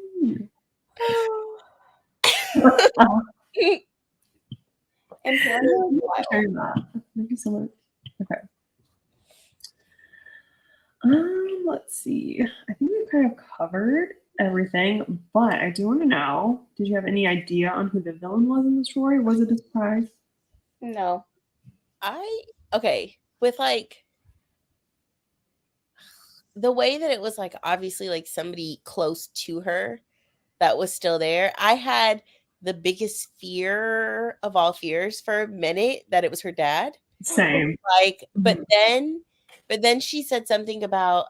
Speaker 3: And
Speaker 1: Thank you for sharing that. Thank you so much. Okay. Let's see. I think we kind of covered everything, but I do want to know, did you have any idea on who the villain was in the story? Was it a surprise?
Speaker 3: No.
Speaker 2: With like the way that it was like obviously like somebody close to her that was still there. I had the biggest fear of all fears for a minute that it was her dad.
Speaker 1: Same.
Speaker 2: Like, but then she said something about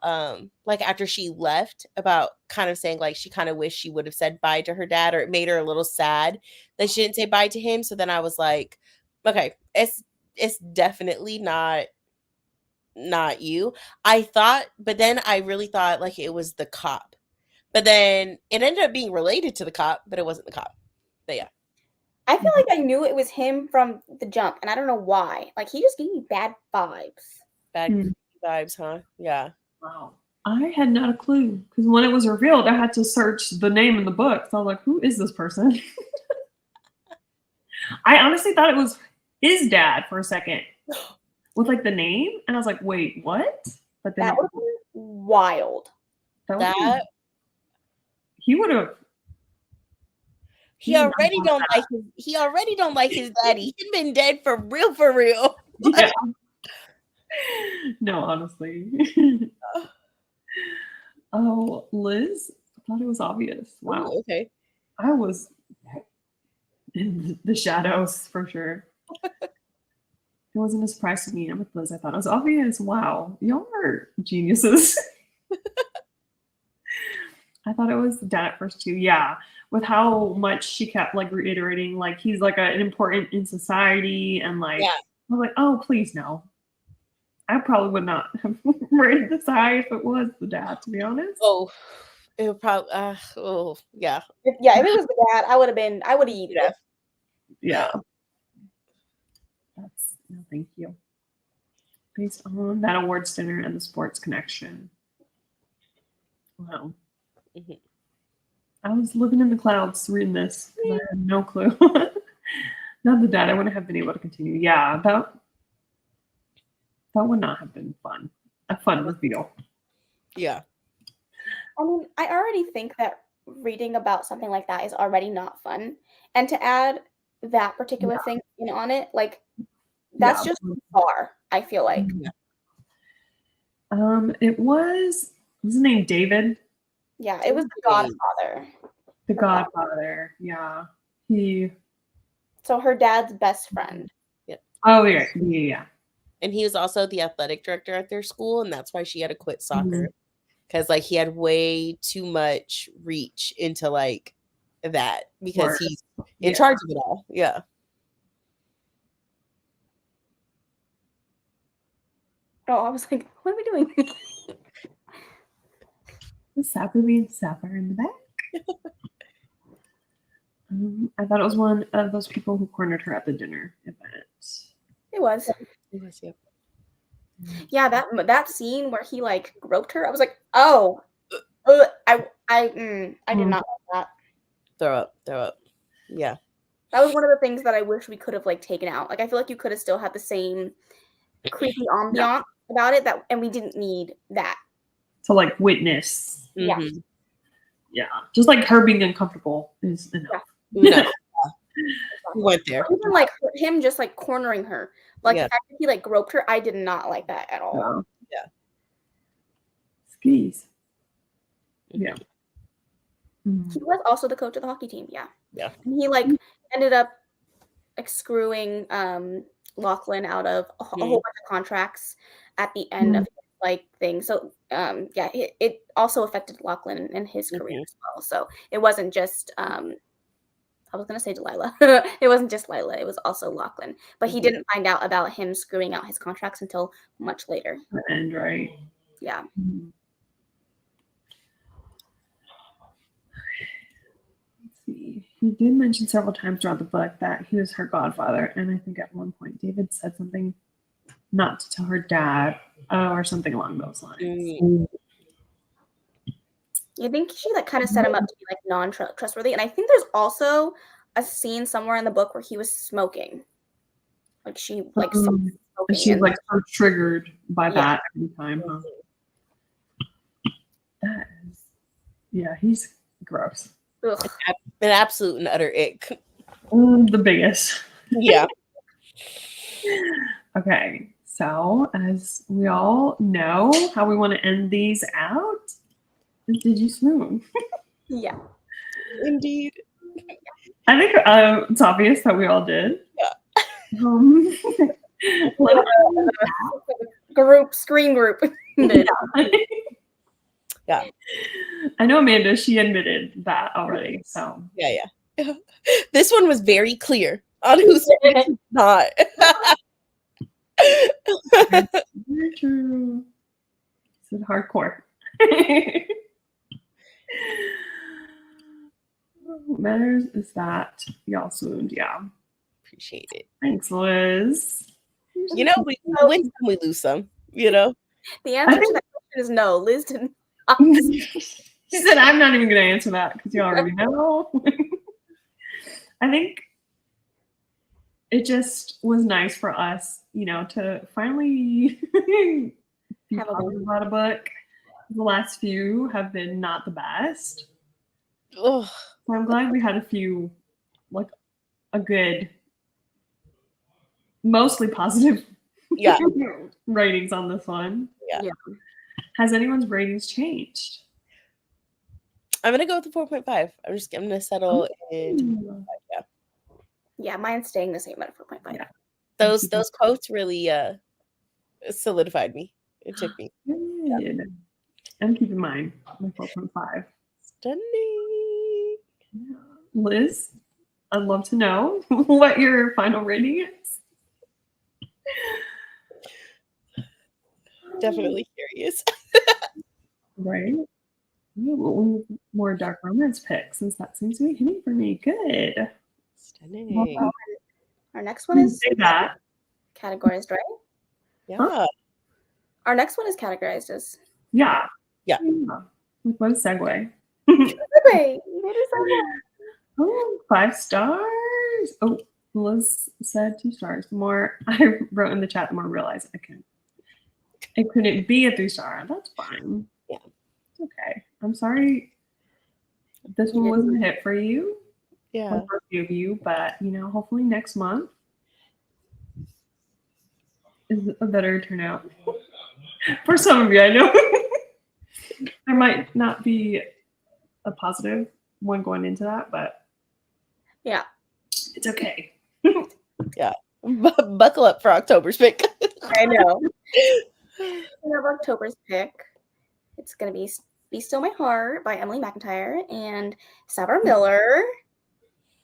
Speaker 2: like after she left about kind of saying like she kind of wished she would have said bye to her dad, or it made her a little sad that she didn't say bye to him. So then I was like, okay, it's definitely not you. I thought, but then I really thought like it was the cop. But then it ended up being related to the cop, but it wasn't the cop. But yeah.
Speaker 3: I feel like I knew it was him from the jump, and I don't know why. Like, he just gave me bad vibes.
Speaker 2: Bad vibes, huh? Yeah.
Speaker 1: Wow. I had not a clue because when it was revealed, I had to search the name in the book. So I was like, who is this person? I honestly thought it was his dad for a second with like the name. And I was like, wait, what? But then
Speaker 3: That would have been wild.
Speaker 1: He would have.
Speaker 2: He already don't like his daddy. He'd been dead for real.
Speaker 1: Yeah. No, honestly. Oh, Liz, I thought it was obvious. Wow.
Speaker 2: Ooh, okay.
Speaker 1: I was in the shadows for sure. It wasn't a surprise to me. I'm with Liz. I thought it was obvious. Wow. Y'all are geniuses. I thought it was the dad at first too. Yeah. With how much she kept like reiterating, like he's like an important in society, and like I was like, oh, please no. I probably would not have rated this high if it was the dad, to be honest.
Speaker 2: Oh, it would probably. Yeah.
Speaker 3: If it was the dad, I would have eaten it.
Speaker 1: Yeah. No, thank you. Based on that awards dinner and the sports connection. Wow.
Speaker 2: Mm-hmm.
Speaker 1: I was living in the clouds reading this because I had no clue. Not the dad, I wouldn't have been able to continue. Yeah, that would not have been fun. A fun reveal.
Speaker 2: Yeah.
Speaker 3: I mean, I already think that reading about something like that is already not fun. And to add that particular thing in on it, like, that's just far, I feel like.
Speaker 1: It was his name David?
Speaker 3: Yeah, it was the Godfather.
Speaker 1: The Godfather, yeah.
Speaker 3: So her dad's best friend.
Speaker 2: Yeah.
Speaker 1: Oh, yeah.
Speaker 2: And he was also the athletic director at their school, and that's why she had to quit soccer. Because like he had way too much reach into like that because he's in charge of it all. Yeah.
Speaker 3: Oh, I was like, what are we doing?
Speaker 1: The sapper being sapper in the back. I thought it was one of those people who cornered her at the dinner event.
Speaker 3: It was.
Speaker 2: Yeah.
Speaker 3: Yeah, that scene where he like groped her, I was like, oh, I did not like that.
Speaker 2: Throw up. Yeah.
Speaker 3: That was one of the things that I wish we could have like taken out. Like, I feel like you could have still had the same creepy ambiance about it, and we didn't need that.
Speaker 1: To like witness.
Speaker 3: Yeah.
Speaker 1: Yeah. Just like her being uncomfortable is enough.
Speaker 2: No. We went there.
Speaker 3: Even like him just like cornering her. Like the fact that he like groped her, I did not like that at all.
Speaker 2: Yeah.
Speaker 1: Skis. Yeah.
Speaker 3: He was also the coach of the hockey team. Yeah.
Speaker 2: Yeah.
Speaker 3: And he like ended up like screwing Lachlan out of a whole bunch of contracts at the end of his like thing. So it also affected Lachlan and his career as well. So it wasn't just I was gonna say Delilah. It wasn't just Lila. It was also Lachlan. But he didn't find out about him screwing out his contracts until much later.
Speaker 1: The end, right?
Speaker 3: Yeah.
Speaker 1: Let's see. he did mention several times throughout the book that he was her godfather, and I think at one point David said something not to tell her dad or something along those lines.
Speaker 2: Mm.
Speaker 3: You think she like kind of set him up to be like non-trustworthy, and I think there's also a scene somewhere in the book where he was smoking. Like she like smoking.
Speaker 1: She's like so triggered by that every time. Huh? That is, yeah, he's gross.
Speaker 3: Ugh.
Speaker 2: An absolute and utter ick.
Speaker 1: The biggest.
Speaker 2: Yeah.
Speaker 1: Okay, so as we all know, how we want to end these out is did you swoon?
Speaker 3: Yeah.
Speaker 2: Indeed.
Speaker 1: I think it's obvious that we all did.
Speaker 3: Yeah. Screen group.
Speaker 2: Yeah.
Speaker 1: I know Amanda, she admitted that already. So
Speaker 2: yeah. This one was very clear on who's not.
Speaker 1: Very true. It's hardcore. What matters is that y'all swooned. Yeah.
Speaker 2: Appreciate it.
Speaker 1: Thanks, Liz.
Speaker 2: You know, we win some, we lose some. You know,
Speaker 3: the answer to that question is no. Liz didn't.
Speaker 1: She said, "I'm not even going to answer that because you already know." I think it just was nice for us, you know, to finally be positive about a book. The last few have been not the best.
Speaker 2: Ugh.
Speaker 1: So I'm glad we had a few, like a good, mostly positive ratings on this one.
Speaker 2: Yeah.
Speaker 1: Has anyone's ratings changed?
Speaker 2: I'm gonna go with the 4.5. I'm gonna settle in.
Speaker 3: Yeah, mine's staying the same at 4.5.
Speaker 1: Yeah.
Speaker 2: Those quotes really solidified me. It took me.
Speaker 1: Good. I'm keeping mine, my 4.5.
Speaker 2: Stunning.
Speaker 1: Yeah. Liz, I'd love to know what your final rating is.
Speaker 2: Definitely curious.
Speaker 1: Right? Ooh, more dark romance picks, since that seems to be hitting for me. Good.
Speaker 2: Stunning.
Speaker 3: Well, our next one is categorized, right?
Speaker 2: Yeah.
Speaker 1: Huh?
Speaker 3: Our next one is categorized as.
Speaker 2: Yeah.
Speaker 1: What a segue.
Speaker 3: Okay.
Speaker 1: Oh, 5 stars. Oh, Liz said 2 stars. The more I wrote in the chat, the more I realized it couldn't be a 3-star. That's fine.
Speaker 2: Yeah.
Speaker 1: It's okay. I'm sorry this one wasn't a hit for you.
Speaker 2: Yeah.
Speaker 1: For a few of you, but you know, hopefully next month is a better turnout. For some of you, I know there might not be a positive one going into that, but
Speaker 3: yeah,
Speaker 1: it's okay.
Speaker 2: Yeah. Buckle up for October's pick.
Speaker 3: I know. We have October's pick. It's going to be Still My Heart by Emily McIntyre and Sabra Miller.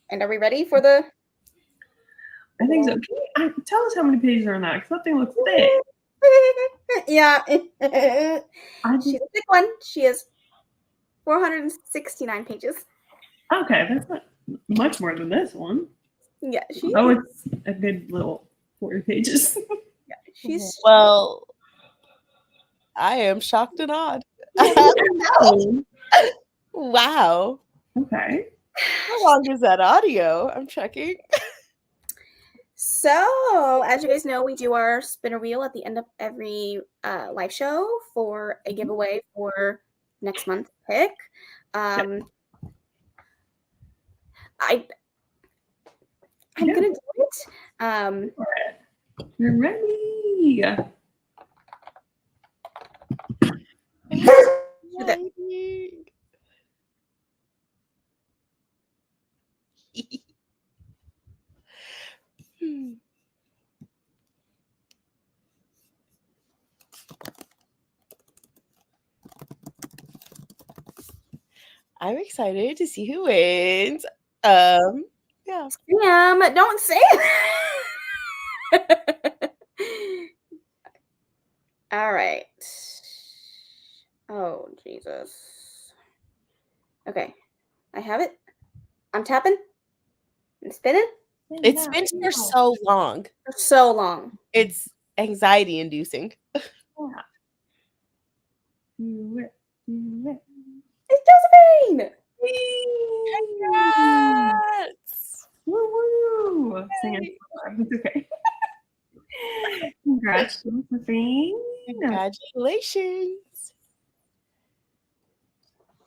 Speaker 3: And are we ready for the...
Speaker 1: I think so. Tell us how many pages are in that, because that thing looks thick.
Speaker 3: Yeah. She's a thick one. She has 469 pages.
Speaker 1: Okay, that's not much more than this one.
Speaker 3: Yeah.
Speaker 1: It's a good little 40 pages.
Speaker 3: Yeah,
Speaker 2: well, I am shocked and awed. Wow.
Speaker 1: Okay.
Speaker 2: How long is that audio? I'm checking.
Speaker 3: So, as you guys know, we do our spinner wheel at the end of every live show for a giveaway for next month's pick. I'm gonna do it.
Speaker 1: You're ready.
Speaker 2: I'm excited to see who wins. Yeah.
Speaker 3: Sam, don't say that. All right. Oh, Jesus. Okay. I have it. I'm tapping and spinning
Speaker 2: It spins for so long.
Speaker 3: for so long.
Speaker 2: It's anxiety inducing.
Speaker 1: Yeah. Do it. Do it.
Speaker 3: It's Josephine.
Speaker 2: Congrats!
Speaker 1: Woo woo! Sing it. It's okay. Congrats, Josephine.
Speaker 2: Congratulations.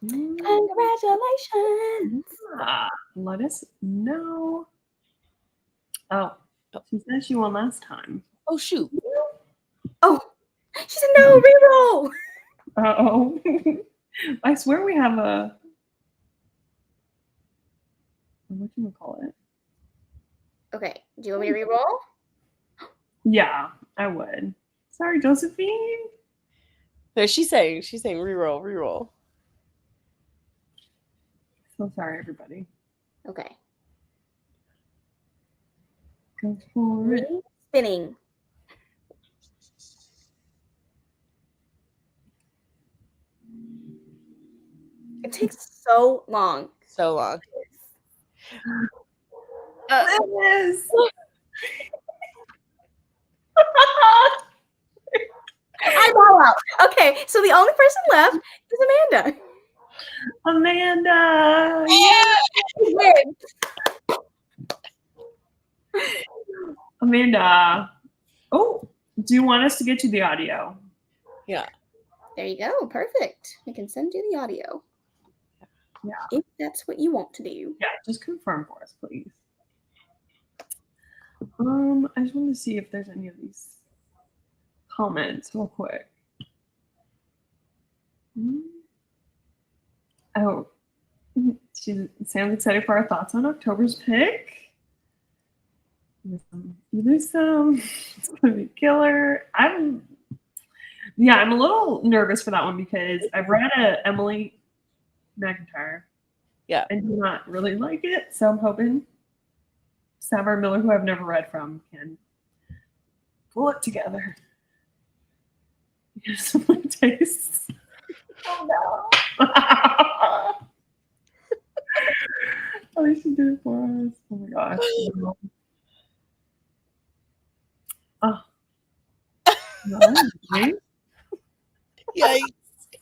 Speaker 3: Congratulations.
Speaker 1: Let us know. Oh, she said she won last time.
Speaker 2: Oh, shoot.
Speaker 3: Oh, she said no, reroll.
Speaker 1: Uh-oh. I swear we have a, what do you call it?
Speaker 3: Okay, do you want me to reroll?
Speaker 1: Yeah, I would. Sorry, Josephine.
Speaker 2: No, she's saying reroll.
Speaker 1: So sorry, everybody.
Speaker 3: Okay.
Speaker 1: Go for it.
Speaker 3: Spinning. It takes so long.
Speaker 2: So long.
Speaker 1: Yes.
Speaker 3: I'm all out. Okay, so the only person left is Amanda.
Speaker 1: Amanda.
Speaker 3: Yeah.
Speaker 1: Amanda. Oh, do you want us to get you the audio?
Speaker 2: Yeah.
Speaker 3: There you go. Perfect. We can send you the audio.
Speaker 1: Yeah.
Speaker 3: If that's what you want to do.
Speaker 1: Yeah, just confirm for us, please. I just want to see if there's any of these comments real quick. Oh, she sounds excited for our thoughts on October's pick. You lose some. It's gonna be killer. I'm a little nervous for that one because I've read Emily McIntyre.
Speaker 2: Yeah.
Speaker 1: And do not really like it. So I'm hoping Savara Miller, who I've never read from, can pull it together. Here's some of my tastes. Oh no. At least she did it for us. Oh my gosh. Oh. No, okay.
Speaker 2: Yikes.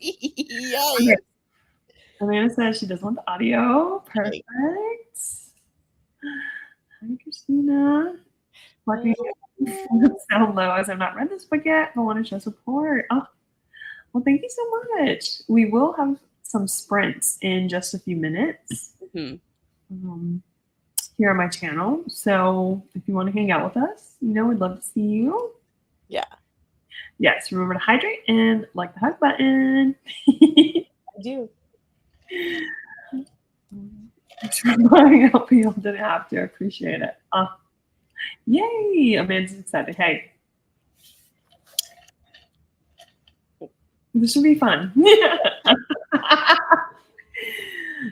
Speaker 2: Yikes.
Speaker 1: Okay. Amanda says she doesn't want the audio. Perfect. Hi, Christina. Lucky sound low as I've not read this book yet, but want to show support. Oh, well, thank you so much. We will have some sprints in just a few minutes here on my channel. So if you want to hang out with us, we'd love to see you.
Speaker 2: Yeah.
Speaker 1: Yes, remember to hydrate and like the hug button.
Speaker 2: I do.
Speaker 1: I hope you all didn't have to. I appreciate it. Yay! Amanda's excited. Hey. This should be fun.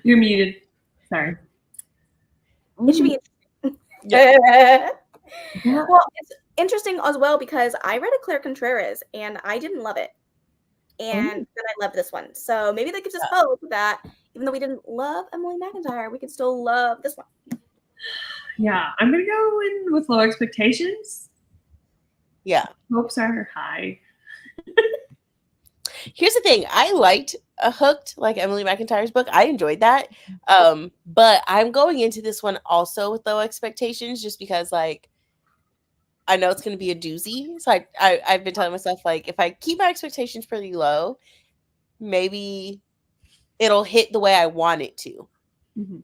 Speaker 1: You're muted. Sorry.
Speaker 3: It should be
Speaker 1: Yeah.
Speaker 3: Well, it's interesting as well because I read a Claire Contreras and I didn't love it. And then I loved this one. So maybe that gives us hope that even though we didn't love Emily McIntyre, we could still love this one.
Speaker 1: Yeah, I'm going to go in with low expectations.
Speaker 2: Yeah.
Speaker 1: Hopes are high.
Speaker 2: Here's the thing. I liked Hooked, like Emily McIntyre's book. I enjoyed that. But I'm going into this one also with low expectations just because, like, I know it's going to be a doozy. So I've been telling myself, like, if I keep my expectations pretty low, maybe it'll hit the way I want it to. So,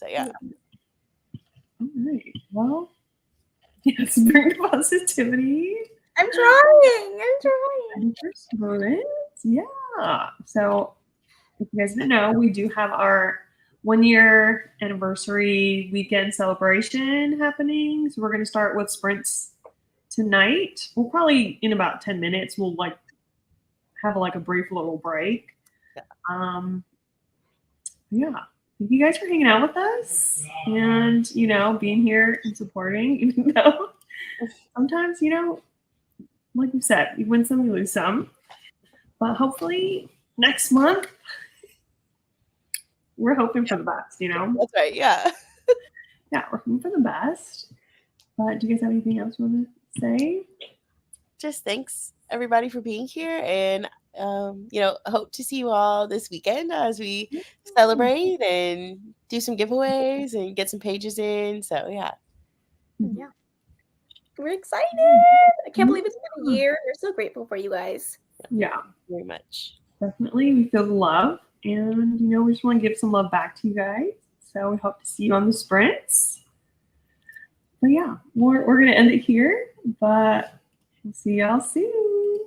Speaker 2: yeah.
Speaker 1: All right. Well, yes, bring positivity.
Speaker 3: I'm trying.
Speaker 1: Yeah. So, if you guys didn't know, we do have our 1-year anniversary weekend celebration happening. So we're going to start with sprints tonight. We'll probably in about 10 minutes. We'll have a brief little break. Yeah. Thank you guys for hanging out with us and being here and supporting, even though sometimes like we said, you win some, you lose some. But hopefully next month we're hoping for the best, you know?
Speaker 2: That's right. Yeah.
Speaker 1: Yeah, we're hoping for the best. But do you guys have anything else you want to say?
Speaker 2: Just thanks everybody for being here, and hope to see you all this weekend as we celebrate and do some giveaways and get some pages in. So yeah.
Speaker 3: We're excited. I can't believe it's been a year. We're so grateful for you guys.
Speaker 1: Yeah,
Speaker 2: very much.
Speaker 1: Definitely. We feel the love, and we just want to give some love back to you guys. So we hope to see you on the sprints. But yeah, we're going to end it here, but we'll see y'all soon.